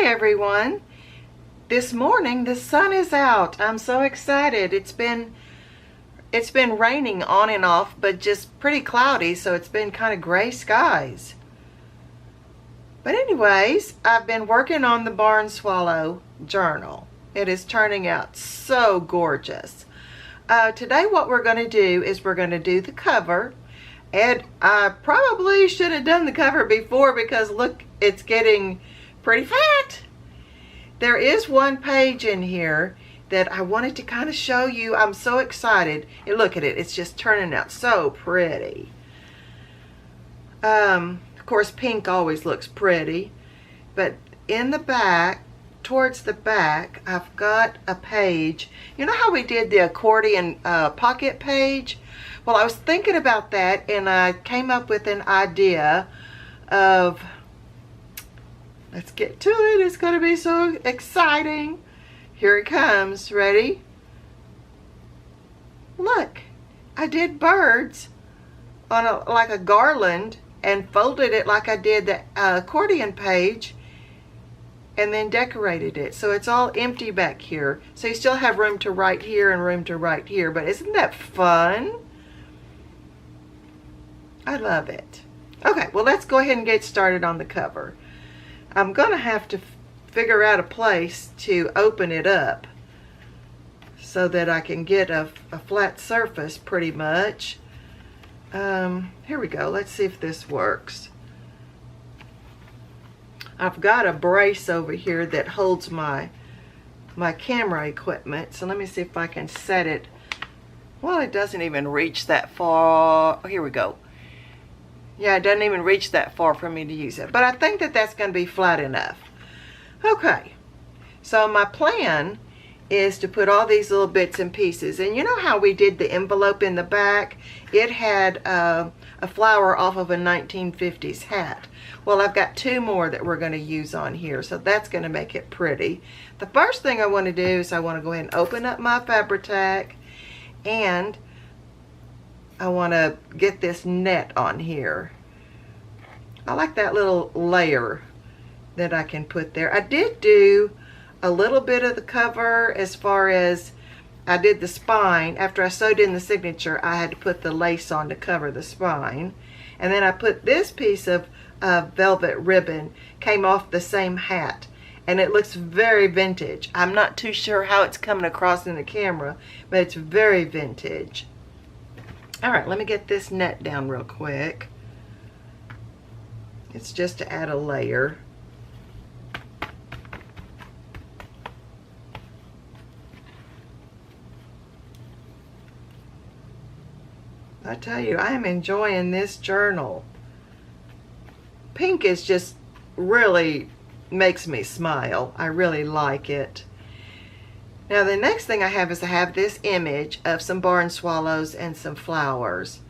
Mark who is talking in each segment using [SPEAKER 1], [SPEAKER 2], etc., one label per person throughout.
[SPEAKER 1] Hi everyone. This morning the sun is out. I'm so excited. It's been raining on and off, but just pretty cloudy, so it's been kind of gray skies. But anyways, I've been working on the Barn Swallow journal. It is turning out so gorgeous. Today what we're going to do is we're going to do the cover. And I probably should have done the cover before because look, it's getting pretty fat. There is one page in here that I wanted to kind of show you. I'm so excited. And look at it. It's just turning out so pretty. Of course, pink always looks pretty. But in the back, towards the back, I've got a page. You know how we did the accordion pocket page? Well, I was thinking about that and I came up with an idea of, let's get to it. It's going to be so exciting. Here it comes. Ready? Look, I did birds on like a garland and folded it like I did the accordion page and then decorated it. So it's all empty back here. So you still have room to write here and room to write here. But isn't that fun? I love it. Okay, well, let's go ahead and get started on the cover. I'm going to have to figure out a place to open it up so that I can get a flat surface pretty much. Here we go. Let's see if this works. I've got a brace over here that holds my camera equipment. So let me see if I can set it. Well, it doesn't even reach that far. Oh, here we go. Yeah, it doesn't even reach that far for me to use it. But I think that that's going to be flat enough. Okay. So my plan is to put all these little bits and pieces. And you know how we did the envelope in the back? It had a flower off of a 1950s hat. Well, I've got two more that we're going to use on here. So that's going to make it pretty. The first thing I want to do is I want to go ahead and open up my Fabri-Tac. And I want to get this net on here. I like that little layer that I can put there. I did do a little bit of the cover as far as I did the spine. After I sewed in the signature, I had to put the lace on to cover the spine. And then I put this piece of velvet ribbon, came off the same hat. And it looks very vintage. I'm not too sure how it's coming across in the camera, but it's very vintage. All right, let me get this net down real quick. It's just to add a layer. I tell you, I am enjoying this journal. Pink is just really makes me smile. I really like it. Now the next thing I have is I have this image of some barn swallows and some flowers.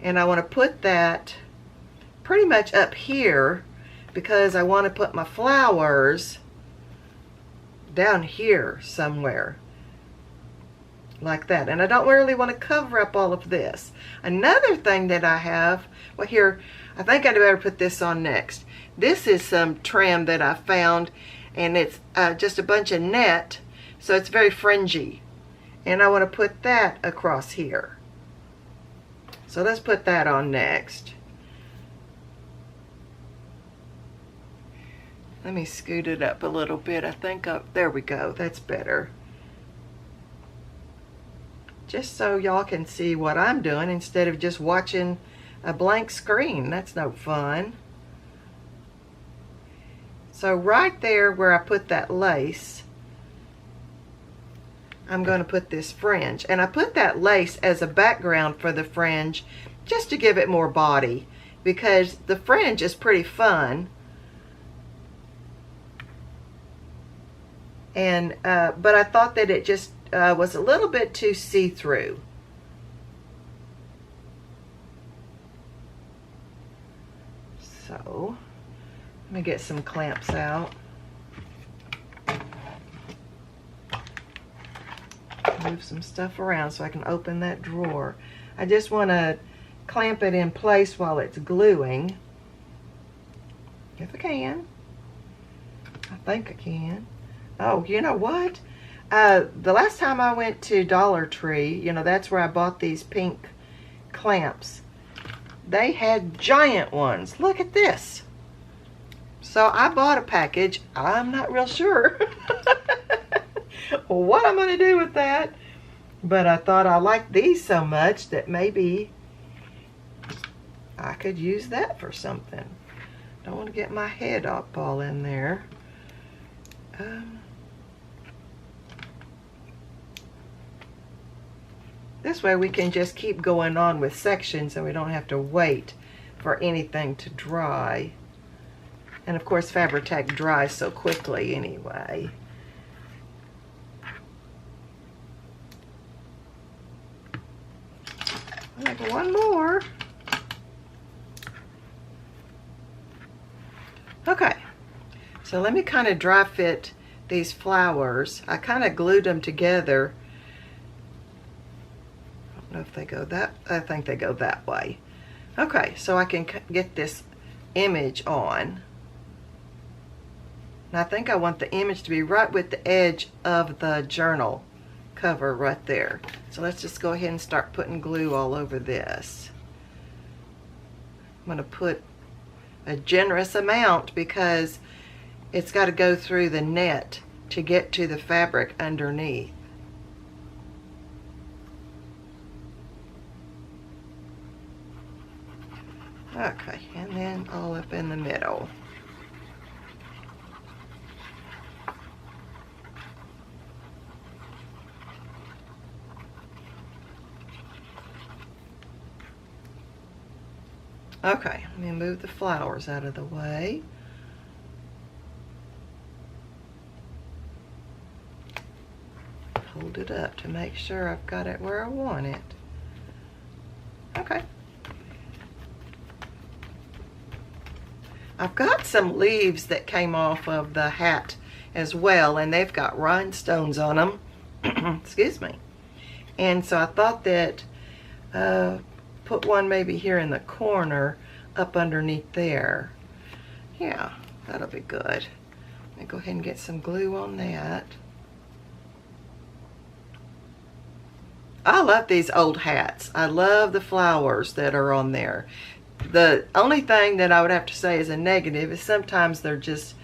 [SPEAKER 1] And I want to put that pretty much up here because I want to put my flowers down here somewhere. Like that. And I don't really want to cover up all of this. Another thing that I have, well here, I think I'd better put this on next. This is some trim that I found and it's just a bunch of net. So it's very fringy. And I want to put that across here. So let's put that on next. Let me scoot it up a little bit. I think, there we go. That's better. Just so y'all can see what I'm doing instead of just watching a blank screen. That's no fun. So right there where I put that lace, I'm going to put this fringe. And I put that lace as a background for the fringe just to give it more body because the fringe is pretty fun. And but I thought that it just was a little bit too see-through. So let me get some clamps out. Move some stuff around so I can open that drawer. I just want to clamp it in place while it's gluing, if I can. think I can. Oh, you know what? The last time I went to Dollar Tree, you know, that's where I bought these pink clamps. They had giant ones. Look at this. So I bought a package. I'm not real sure what I'm going to do with that. But I thought I liked these so much that maybe I could use that for something. Don't want to get my head up all in there. This way we can just keep going on with sections and we don't have to wait for anything to dry. And of course Fabri-Tac dries so quickly anyway. Like one more. Okay, so let me kind of dry fit these flowers. I kind of glued them together. I don't know if they go that, I think they go that way. Okay, so I can get this image on. And I think I want the image to be right with the edge of the journal cover right there. So let's just go ahead and start putting glue all over this. I'm going to put a generous amount because it's got to go through the net to get to the fabric underneath. Okay, and then all up in the middle. Okay, let me move the flowers out of the way. Hold it up to make sure I've got it where I want it. Okay. I've got some leaves that came off of the hat as well, and they've got rhinestones on them. Excuse me. And so I thought that put one maybe here in the corner up underneath there. Yeah, that'll be good. Let me go ahead and get some glue on that. I love these old hats. I love the flowers that are on there. The only thing that I would have to say is a negative is sometimes they're just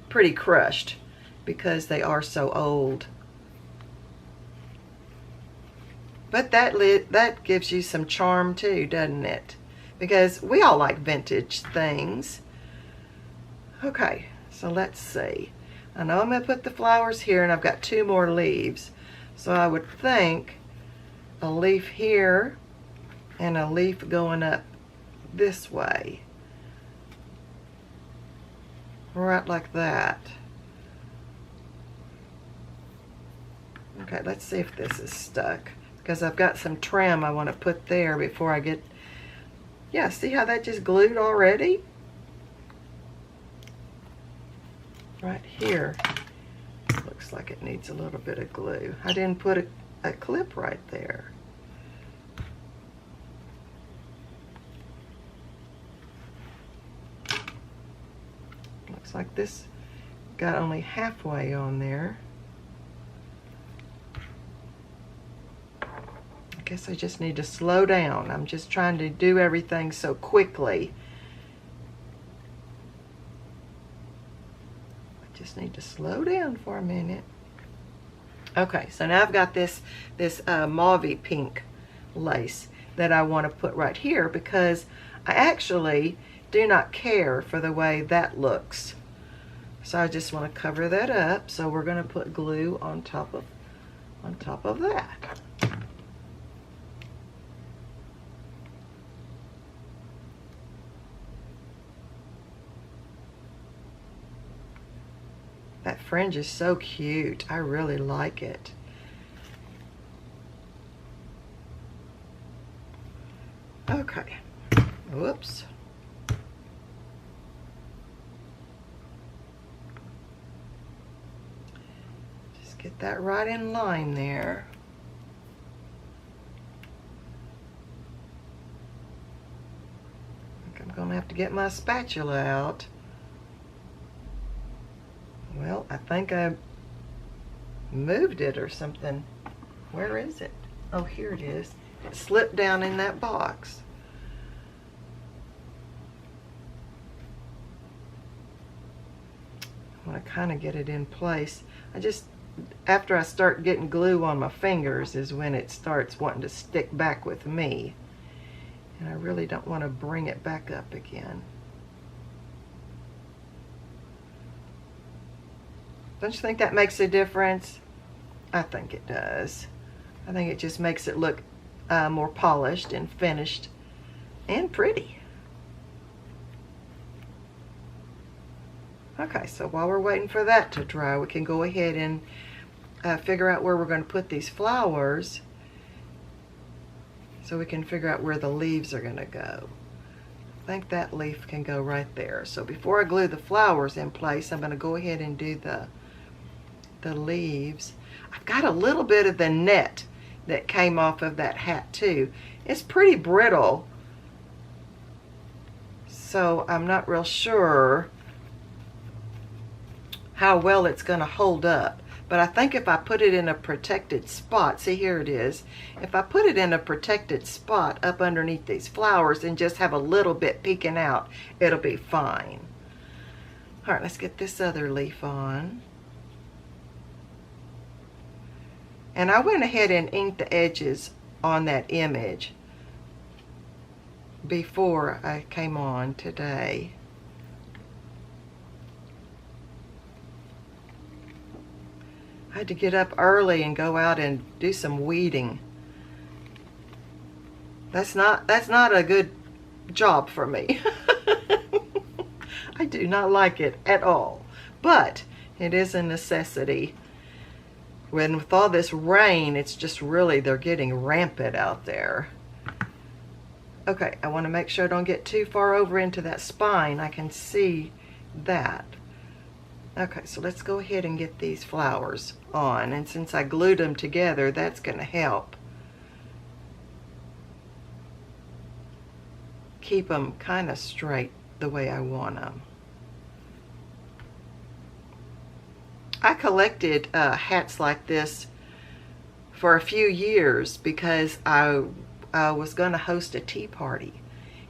[SPEAKER 1] pretty crushed because they are so old. But that gives you some charm too, doesn't it? Because we all like vintage things. Okay, so let's see. I know I'm going to put the flowers here and I've got 2 more leaves. So I would think a leaf here and a leaf going up this way. Right like that. Okay, let's see if this is stuck. Because I've got some trim I want to put there before I get... Yeah, see how that just glued already? Right here. Looks like it needs a little bit of glue. I didn't put a clip right there. Looks like this got only halfway on there. I guess I just need to slow down. I'm just trying to do everything so quickly. I just need to slow down for a minute. Okay, so now I've got this mauve pink lace that I want to put right here because I actually do not care for the way that looks. So I just want to cover that up. So we're going to put glue on top of that. That fringe is so cute. I really like it. Okay. Whoops. Just get that right in line there. I think I'm going to have to get my spatula out. Well, I think I moved it or something. Where is it? Oh, here it is. It slipped down in that box. I want to kind of get it in place. After I start getting glue on my fingers is when it starts wanting to stick back with me. And I really don't want to bring it back up again. Don't you think that makes a difference? I think it does. I think it just makes it look more polished and finished and pretty. Okay, so while we're waiting for that to dry, we can go ahead and figure out where we're going to put these flowers, so we can figure out where the leaves are going to go. I think that leaf can go right there. So before I glue the flowers in place, I'm going to go ahead and do the leaves. I've got a little bit of the net that came off of that hat too. It's pretty brittle, so I'm not real sure how well it's going to hold up. But I think if I put it in a protected spot, see, here it is. If I put it in a protected spot up underneath these flowers and just have a little bit peeking out, it'll be fine. All right, let's get this other leaf on. And I went ahead and inked the edges on that image before I came on today. I had to get up early and go out and do some weeding. That's not a good job for me. I do not like it at all, but it is a necessity. When with all this rain, it's just really, they're getting rampant out there. Okay, I want to make sure I don't get too far over into that spine. I can see that. Okay, so let's go ahead and get these flowers on. And since I glued them together, that's going to help keep them kind of straight the way I want them. I collected hats like this for a few years because I was going to host a tea party.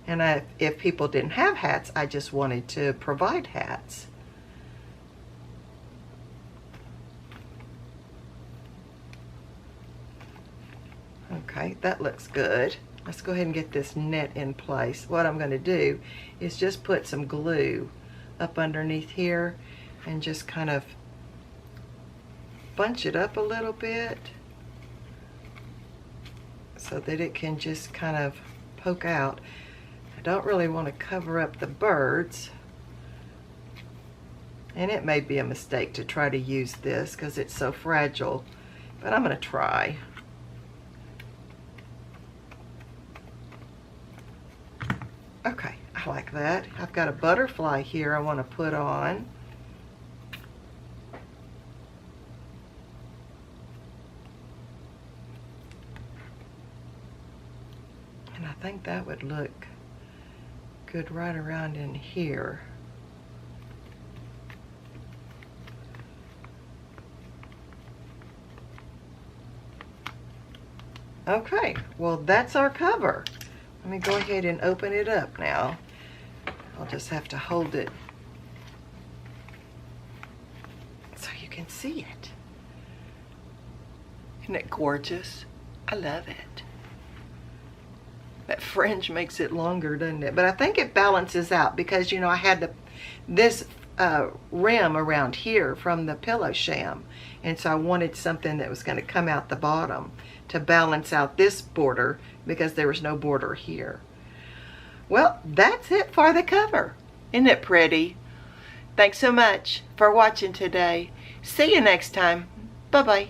[SPEAKER 1] And if people didn't have hats, I just wanted to provide hats. Okay, that looks good. Let's go ahead and get this net in place. What I'm going to do is just put some glue up underneath here and just kind of bunch it up a little bit so that it can just kind of poke out. I don't really want to cover up the birds, and it may be a mistake to try to use this because it's so fragile, but I'm going to try. Okay, I like that. I've got a butterfly here I want to put on. And I think that would look good right around in here. Okay, well, that's our cover. Let me go ahead and open it up now. I'll just have to hold it so you can see it. Isn't it gorgeous? I love it. That fringe makes it longer, doesn't it? But I think it balances out because, you know, I had this rim around here from the pillow sham, and so I wanted something that was going to come out the bottom to balance out this border because there was no border here. Well, that's it for the cover. Isn't it pretty? Thanks so much for watching today. See you next time. Bye-bye.